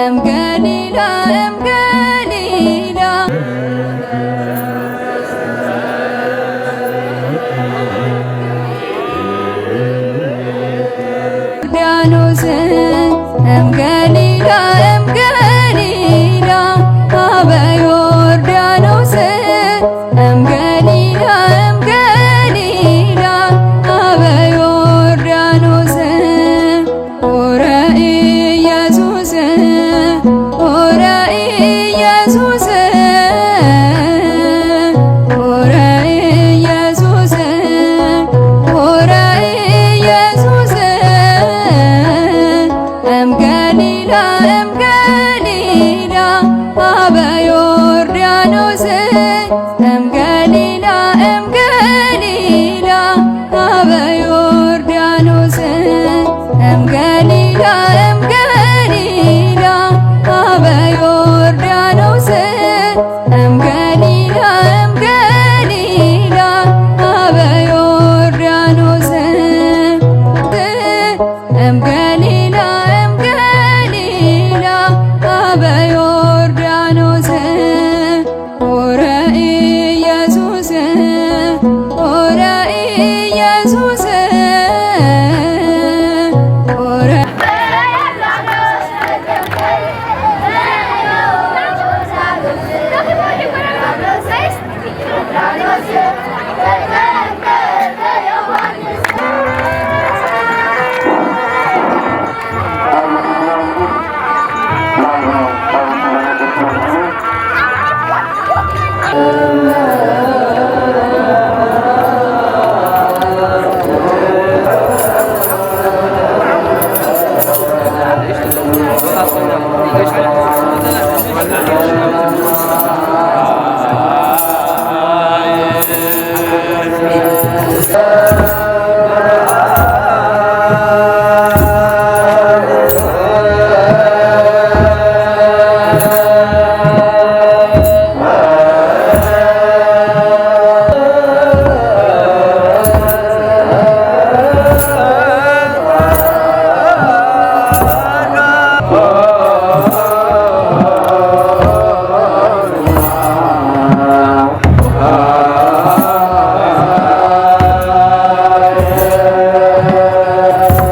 እምገሊላ እምገሊላ ዮርዳኖስ እምገሊላ እምገሊላ አበ ዮርዳኖስ እምገሊላ እምገሊላ አበ ዮርዳኖስ ሆረ ኢየሱስ ሆረ ኢየሱስ ሆረ ኢየሱስ ሆረ ኢየሱስ እምገሊላ እምገሊላ አበ ዮርዳኖስ እምገሊላ እምገሊላ አበ ዮርዳኖስ እምገሊላ እምገሊላ አበ ዮርዳኖስ እምገሊላ እምገሊላ አበ ዮርዳኖስ እምገሊላ እምገሊላ አበ ዮርዳኖስ ሆረ ኢየሱስ ሆረ ኢየሱስ ሆረ Gracias.